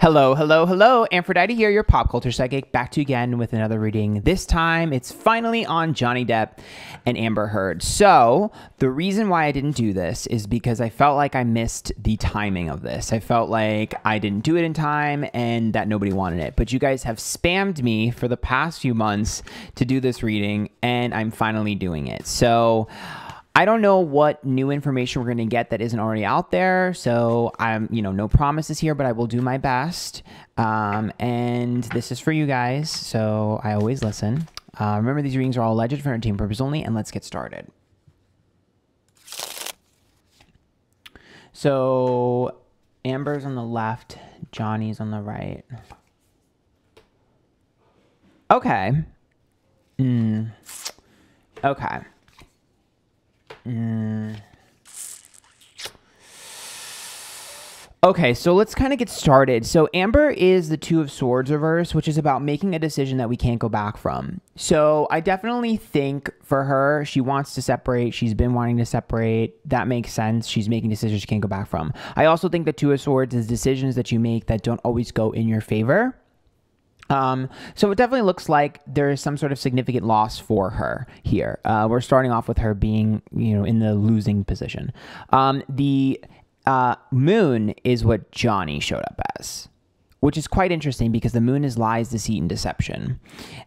Hello, hello, hello. Antphrodite here, your pop culture psychic, back to you again with another reading. This time, it's finally on Johnny Depp and Amber Heard. So, the reason why I didn't do this is because I felt like I missed the timing of this. I felt like I didn't do it in time and that nobody wanted it. But you guys have spammed me for the past few months to do this reading, and I'm finally doing it. So, I don't know what new information we're going to get that isn't already out there. So I'm, no promises here, but I will do my best. And this is for you guys. So I always listen. Remember, these readings are all alleged for entertainment purpose only, and let's get started. So Amber's on the left, Johnny's on the right. Okay. Okay. Okay, so let's kind of get started. So Amber is the Two of Swords reverse, which is about making a decision that we can't go back from. So I definitely think for her, she wants to separate. She's been wanting to separate. That makes sense. She's making decisions she can't go back from. I also think the Two of Swords is decisions that you make that don't always go in your favor. So it definitely looks like there is some sort of significant loss for her here. We're starting off with her being, in the losing position. The moon is what Johnny showed up as, which is quite interesting because the moon is lies, deceit, and deception.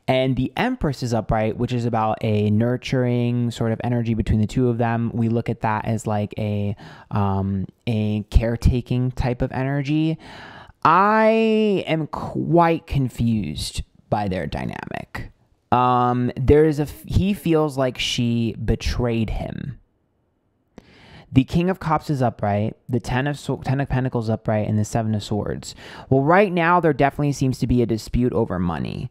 And the Empress is upright, which is about a nurturing sort of energy between the two of them. We look at that as like a caretaking type of energy. I am quite confused by their dynamic. He feels like she betrayed him. The King of Cups is upright, the Ten of Pentacles upright, and the Seven of Swords. Well, right now, there definitely seems to be a dispute over money.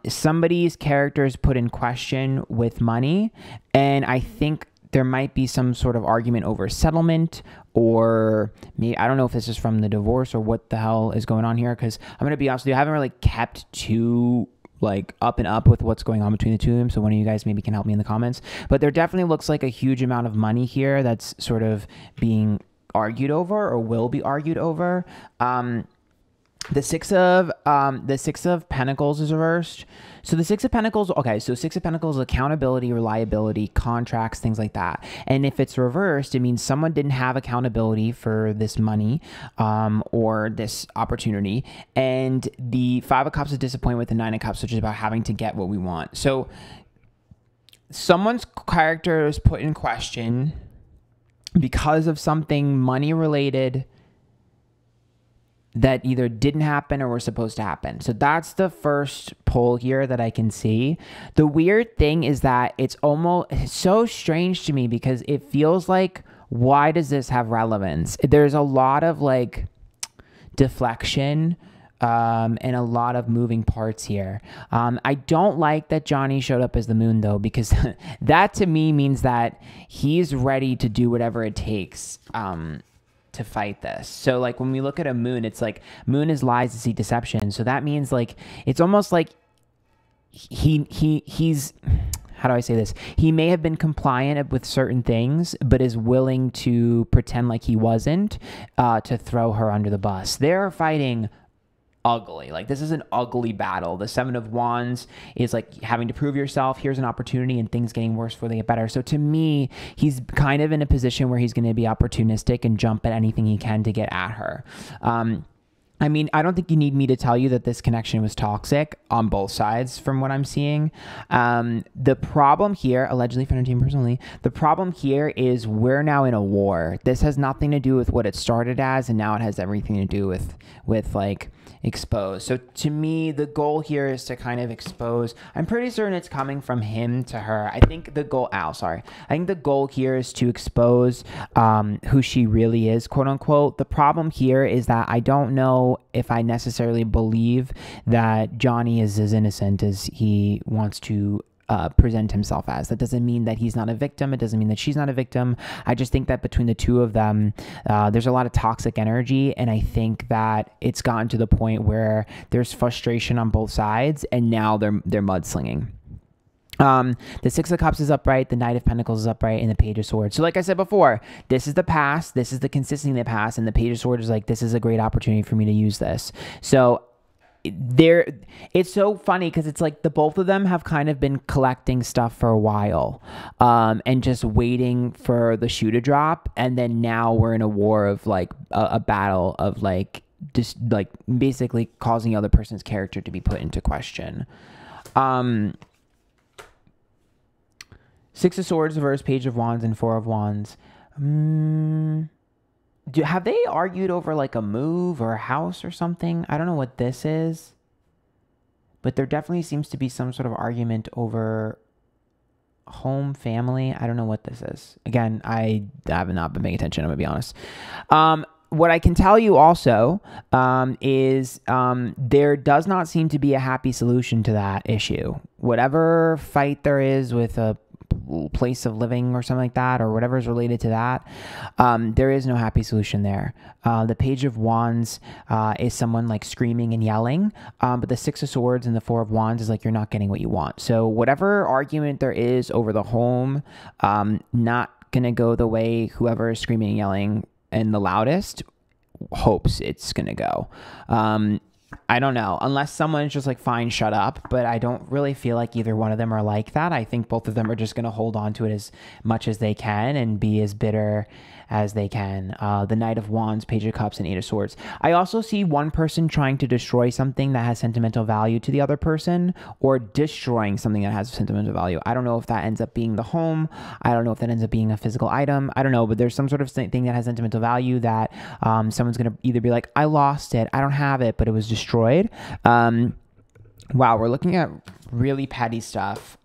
Somebody's character is put in question with money, and I think there might be some sort of argument over settlement, or maybe, I don't know if this is from the divorce or what the hell is going on here, because I'm going to be honest with you, I haven't really kept too up and up with what's going on between the two of them, so one of you guys maybe can help me in the comments. But there definitely looks like a huge amount of money here that's sort of being argued over or will be argued over. The Six of Pentacles is reversed. So the Six of Pentacles, okay, so Six of Pentacles, accountability, reliability, contracts, things like that. And if it's reversed, it means someone didn't have accountability for this money or this opportunity. And the Five of Cups is disappointment with the Nine of Cups, which is about having to get what we want. So someone's character is put in question because of something money related that either didn't happen or was supposed to happen. So that's the first pull here that I can see. The weird thing is that it's so strange to me because it feels like, why does this have relevance? There's a lot of deflection and a lot of moving parts here. I don't like that Johnny showed up as the moon though, because that to me means that he's ready to do whatever it takes to fight this. So when we look at a moon, it's like moon is lies, deceit, deception. So that means it's almost like he's how do I say this? He may have been compliant with certain things, but is willing to pretend like he wasn't to throw her under the bus. They're fighting ugly. This is an ugly battle. The Seven of Wands is having to prove yourself. Here's an opportunity and things getting worse before they get better. So to me, he's kind of in a position where he's going to be opportunistic and jump at anything he can to get at her. I mean, I don't think you need me to tell you that this connection was toxic on both sides from what I'm seeing. The problem here, allegedly for entertainment personally, the problem here is we're now in a war. This has nothing to do with what it started as, and now it has everything to do with expose. So to me, the goal here is to kind of expose. I'm pretty certain it's coming from him to her. I think the goal, I think the goal here is to expose who she really is, quote unquote. The problem here is that I don't know if I necessarily believe that Johnny is as innocent as he wants to present himself as. That doesn't mean that he's not a victim. It doesn't mean that she's not a victim. I just think that between the two of them, there's a lot of toxic energy, and I think that it's gotten to the point where there's frustration on both sides, and now they're mudslinging. The Six of Cups is upright, the Knight of Pentacles is upright, and the Page of Swords. So like I said before, this is the past, this is the consistency in the past, and the Page of Swords is like, this is a great opportunity for me to use this. So it's so funny because it's like the both of them have kind of been collecting stuff for a while, and just waiting for the shoe to drop, and then now we're in a war of like a battle of like just like basically causing the other person's character to be put into question. Six of Swords versus Page of Wands and Four of Wands. Have they argued over like a move or a house or something? I don't know what this is, but there definitely seems to be some sort of argument over home, family. I don't know what this is. Again, I have not been paying attention, I'm gonna be honest. What I can tell you also is there does not seem to be a happy solution to that issue. Whatever fight there is with a place of living or something like that, or whatever is related to that, there is no happy solution there. The Page of Wands is someone like screaming and yelling, but the Six of Swords and the Four of Wands is like you're not getting what you want. So whatever argument there is over the home, not gonna go the way whoever is screaming and yelling and the loudest hopes it's gonna go. I don't know, unless someone's just like, fine, shut up. But I don't really feel like either one of them are like that. I think both of them are just going to hold on to it as much as they can and be as bitter as they can. The Knight of Wands, Page of Cups, and Eight of Swords. I also see one person trying to destroy something that has sentimental value to the other person, or destroying something that has sentimental value. I don't know if that ends up being the home. I don't know if that ends up being a physical item. I don't know, but there's some sort of thing that has sentimental value that someone's going to either be like, I lost it, I don't have it, but it was destroyed. Wow, we're looking at really petty stuff.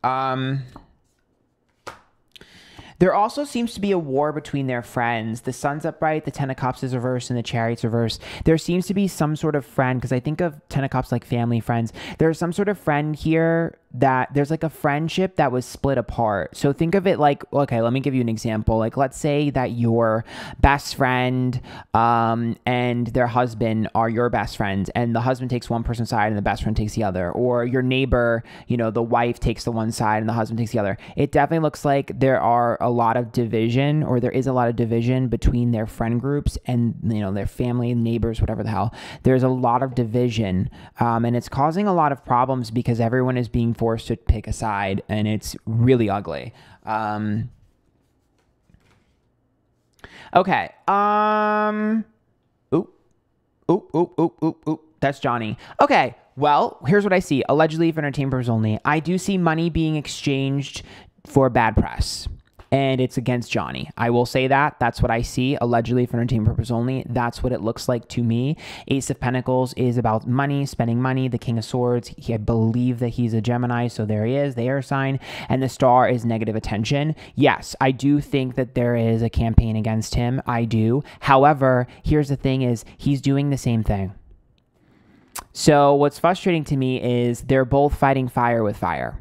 There also seems to be a war between their friends. The Sun's upright, the Ten of Cups is reversed, and the Chariot's reversed. There seems to be some sort of friend, because I think of Ten of Cups like family, friends. There's some sort of friend here that there's like a friendship that was split apart. So think of it like, okay, let me give you an example. Like, let's say that your best friend and their husband are your best friends, and the husband takes one person's side and the best friend takes the other. Or your neighbor, you know, the wife takes the one side and the husband takes the other. It definitely looks like there are a lot of division, or there is a lot of division between their friend groups and, you know, their family, neighbors, whatever the hell. There's a lot of division, and it's causing a lot of problems because everyone is being forced to pick a side, and it's really ugly. Okay. Oop. That's Johnny. Okay. Well, here's what I see. Allegedly for entertainment purposes only. I do see money being exchanged for bad press, and it's against Johnny. I will say that. That's what I see. Allegedly for entertainment purposes only. That's what it looks like to me. Ace of Pentacles is about money, spending money. The King of Swords, I believe that he's a Gemini, so there he is, the air sign. And the Star is negative attention. Yes, I do think that there is a campaign against him. I do. However, here's the thing is, he's doing the same thing. So what's frustrating to me is they're both fighting fire with fire.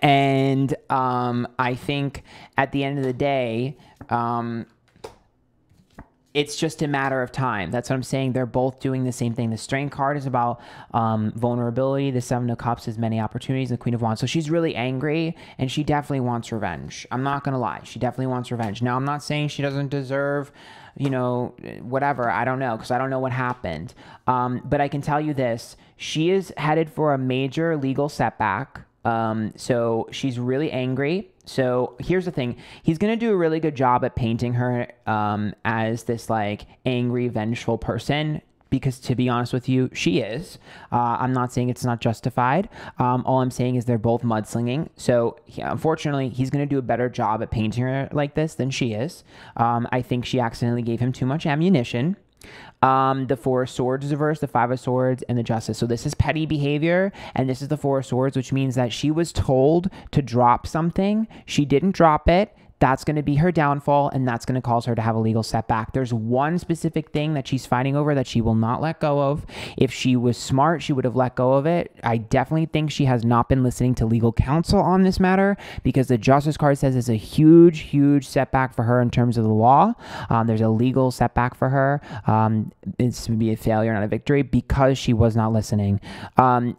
And I think at the end of the day, it's just a matter of time. That's what I'm saying. They're both doing the same thing. The Strength card is about vulnerability. The Seven of Cups is many opportunities. The Queen of Wands. So she's really angry, and she definitely wants revenge. I'm not going to lie. She definitely wants revenge. Now, I'm not saying she doesn't deserve, you know, whatever. I don't know, because I don't know what happened. But I can tell you this. She is headed for a major legal setback. So she's really angry. So here's the thing. He's going to do a really good job at painting her as this like angry, vengeful person, because to be honest with you, she is. I'm not saying it's not justified. All I'm saying is they're both mudslinging. So unfortunately, he's going to do a better job at painting her like this than she is. I think she accidentally gave him too much ammunition. The Four of Swords is reversed, the Five of Swords, and the Justice. So this is petty behavior, and this is the Four of Swords, which means that she was told to drop something. She didn't drop it. that's going to be her downfall, and that's going to cause her to have a legal setback. There's one specific thing that she's fighting over that she will not let go of. If she was smart, she would have let go of it. I definitely think she has not been listening to legal counsel on this matter, because the Justice card says it's a huge, huge setback for her in terms of the law. There's a legal setback for her. It's going to be a failure, not a victory, because she was not listening.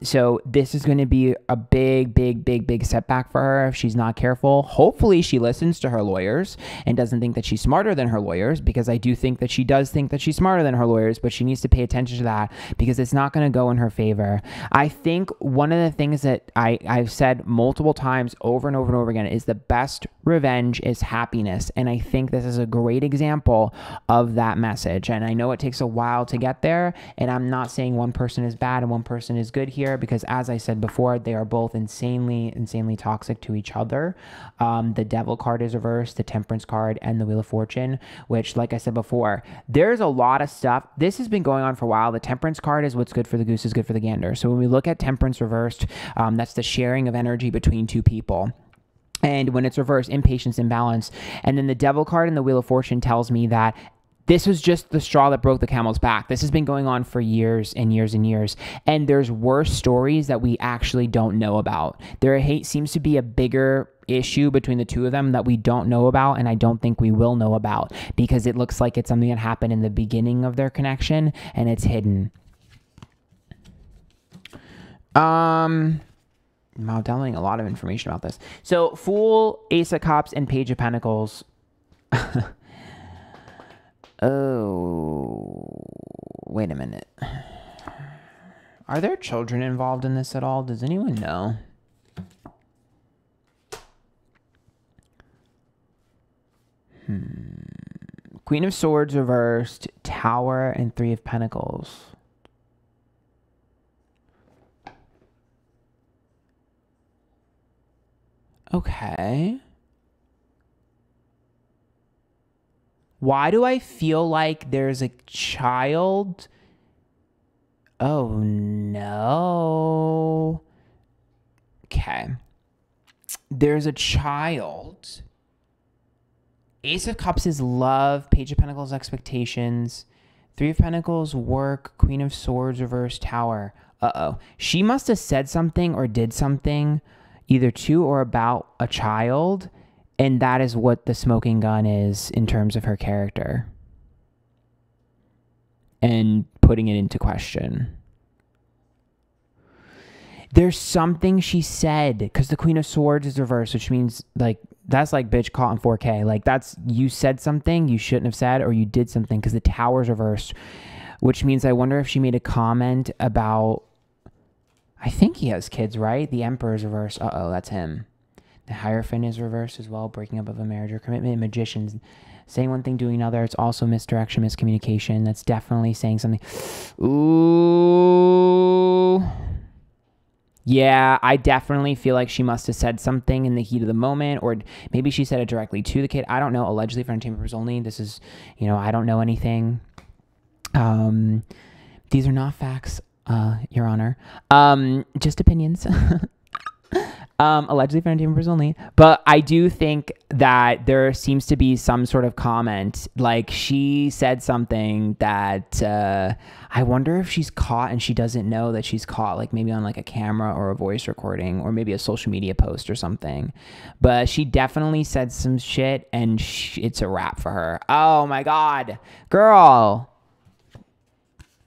So this is going to be a big, big, big, big setback for her if she's not careful. Hopefully she listens to her lawyers and doesn't think that she's smarter than her lawyers, because I do think that she does think that she's smarter than her lawyers, but she needs to pay attention to that, because it's not going to go in her favor. I think one of the things that I've said multiple times over and over and over again is the best revenge is happiness. And I think this is a great example of that message. And I know it takes a while to get there, and I'm not saying one person is bad and one person is good here, because as I said before, they are both insanely, insanely toxic to each other. The Devil card is reversed, the Temperance card, and the Wheel of Fortune, which, like I said before, there's a lot of stuff. This has been going on for a while. The Temperance card is what's good for the goose is good for the gander. So when we look at Temperance reversed, that's the sharing of energy between two people. And when it's reversed, impatience, imbalance. And then the Devil card and the Wheel of Fortune tells me that this was just the straw that broke the camel's back. This has been going on for years and years and years. And there's worse stories that we actually don't know about. There seems to be a bigger issue between the two of them that we don't know about, and I don't think we will know about, because it looks like it's something that happened in the beginning of their connection and it's hidden. I'm downloading a lot of information about this. So Fool, Ace of Cups, and Page of Pentacles. Oh, wait a minute. Are there children involved in this at all? Does anyone know? Queen of Swords reversed, Tower, and Three of Pentacles. Okay. Why do I feel like there's a child? Oh, no. Okay. There's a child. Ace of Cups is love. Page of Pentacles, expectations. Three of Pentacles, work. Queen of Swords, reverse, Tower. Uh-oh. She must have said something or did something either to or about a child, and that is what the smoking gun is in terms of her character. And putting it into question. There's something she said, because the Queen of Swords is reversed, which means, like, that's like bitch caught in 4K. Like, that's, you said something you shouldn't have said, or you did something, because the Tower's reversed, which means I wonder if she made a comment about, I think he has kids, right? The Emperor's reversed. Uh-oh, that's him. The Hierophant is reversed as well, breaking up of a marriage or commitment. Magicians, saying one thing, doing another. It's also misdirection, miscommunication. That's definitely saying something. Ooh. Yeah, I definitely feel like she must have said something in the heat of the moment, or maybe she said it directly to the kid. I don't know. Allegedly for entertainment purposes only. This is, you know, I don't know anything. These are not facts, Your Honor. Just opinions. Allegedly for entertainment purposes only. But I do think that there seems to be some sort of comment, like she said something that I wonder if she's caught and she doesn't know that she's caught, like maybe on like a camera or a voice recording or maybe a social media post or something. But she definitely said some shit, and it's a wrap for her. Oh my God, girl.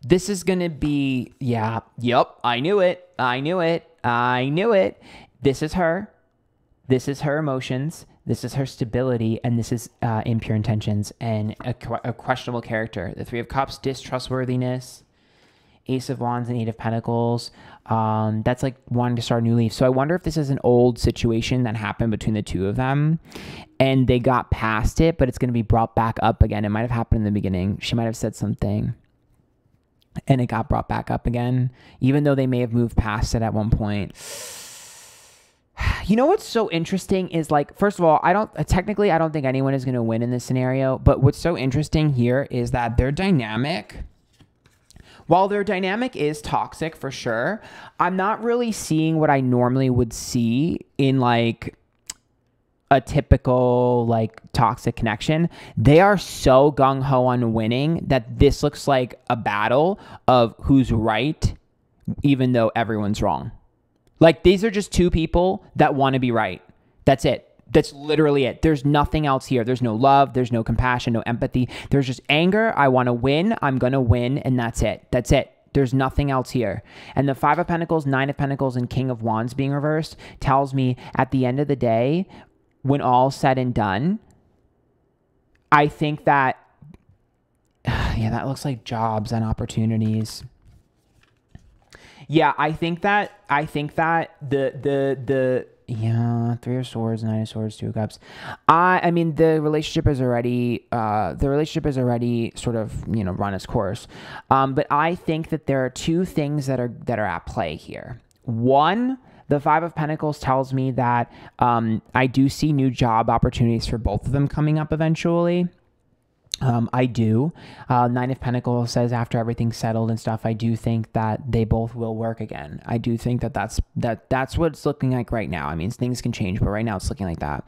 This is going to be, yeah, yep, I knew it. I knew it. I knew it. This is her. This is her emotions. This is her stability. And this is impure intentions and a questionable character. The Three of Cups, distrustworthiness. Ace of Wands and Eight of Pentacles. That's like wanting to start a new leaf. So I wonder if this is an old situation that happened between the two of them and they got past it, but it's going to be brought back up again. It might have happened in the beginning. She might have said something and it got brought back up again, even though they may have moved past it at one point. You know what's so interesting is, like, first of all, I don't think anyone is going to win in this scenario, but what's so interesting here is that their dynamic, while their dynamic is toxic for sure, I'm not really seeing what I normally would see in like a typical like toxic connection. They are so gung-ho on winning that this looks like a battle of who's right, even though everyone's wrong. Like, these are just two people that want to be right. That's it. That's literally it. There's nothing else here. There's no love. There's no compassion, no empathy. There's just anger. I want to win. I'm going to win. And that's it. That's it. There's nothing else here. And the Five of Pentacles, Nine of Pentacles, and King of Wands being reversed tells me at the end of the day, when all's said and done, I think that, yeah, that looks like jobs and opportunities. Yeah, I think that yeah, Three of Swords, Nine of Swords, Two of Cups. I mean, the relationship is already sort of, you know, run its course. But I think that there are two things that are at play here. One, the Five of Pentacles tells me that I do see new job opportunities for both of them coming up eventually. I do. Nine of Pentacles says after everything's settled and stuff, I do think that they both will work again. I do think that that's what it's looking like right now. I mean, things can change, but right now it's looking like that.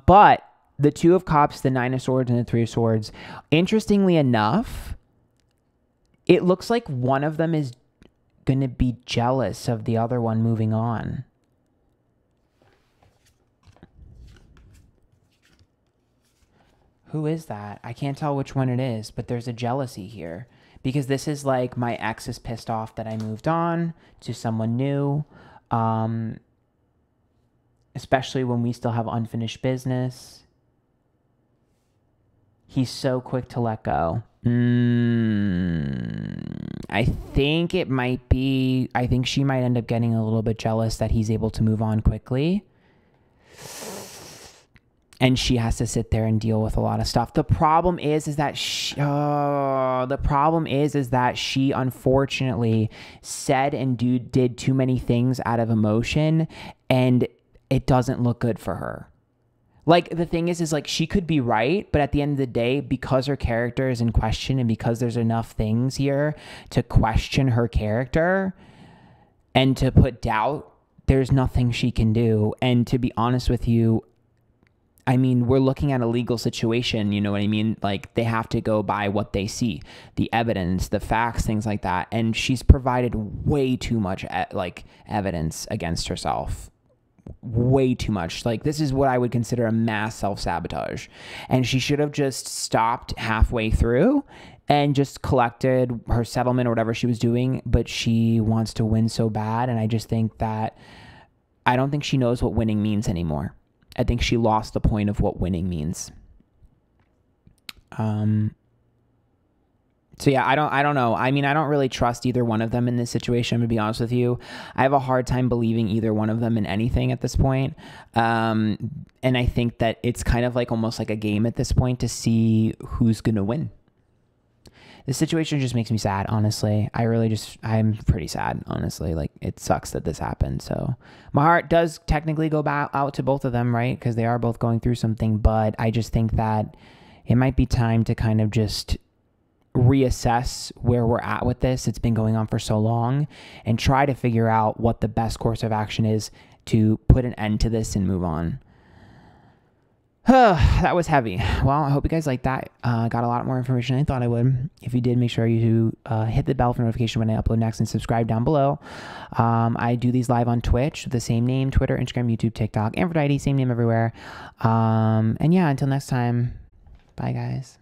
But the Two of Cups, the Nine of Swords, and the Three of Swords, interestingly enough, it looks like one of them is going to be jealous of the other one moving on. Who is that? I can't tell which one it is, but there's a jealousy here because this is like my ex is pissed off that I moved on to someone new, especially when we still have unfinished business. He's so quick to let go. I think it might be, I think she might end up getting a little bit jealous that he's able to move on quickly. And she has to sit there and deal with a lot of stuff. The problem is that she unfortunately said and did too many things out of emotion, and it doesn't look good for her. Like, the thing is like, she could be right, but at the end of the day, because her character is in question and because there's enough things here to question her character and to put doubt, there's nothing she can do. And to be honest with you, I mean, we're looking at a legal situation, you know what I mean? Like, they have to go by what they see, the evidence, the facts, things like that. And she's provided way too much, evidence against herself. Way too much. Like, this is what I would consider a mass self-sabotage. And she should have just stopped halfway through and just collected her settlement or whatever she was doing. But she wants to win so bad. And I just think that, I don't think she knows what winning means anymore. I think she lost the point of what winning means. So yeah, I don't know. I mean, I don't really trust either one of them in this situation, to be honest with you. I have a hard time believing either one of them in anything at this point. And I think that it's kind of like almost like a game at this point to see who's going to win. This situation just makes me sad, honestly. I'm pretty sad, honestly. Like, it sucks that this happened. So my heart does technically go out to both of them, right? Because they are both going through something. But I just think that it might be time to kind of just reassess where we're at with this. It's been going on for so long, and try to figure out what the best course of action is to put an end to this and move on. That was heavy. Well, I hope you guys liked that. Got a lot more information than I thought I would. If you did, make sure you hit the bell for notification when I upload next, and subscribe down below. I do these live on Twitch with the same name: Twitter, Instagram, YouTube, TikTok, Antphrodite, same name everywhere. And yeah, until next time, bye guys.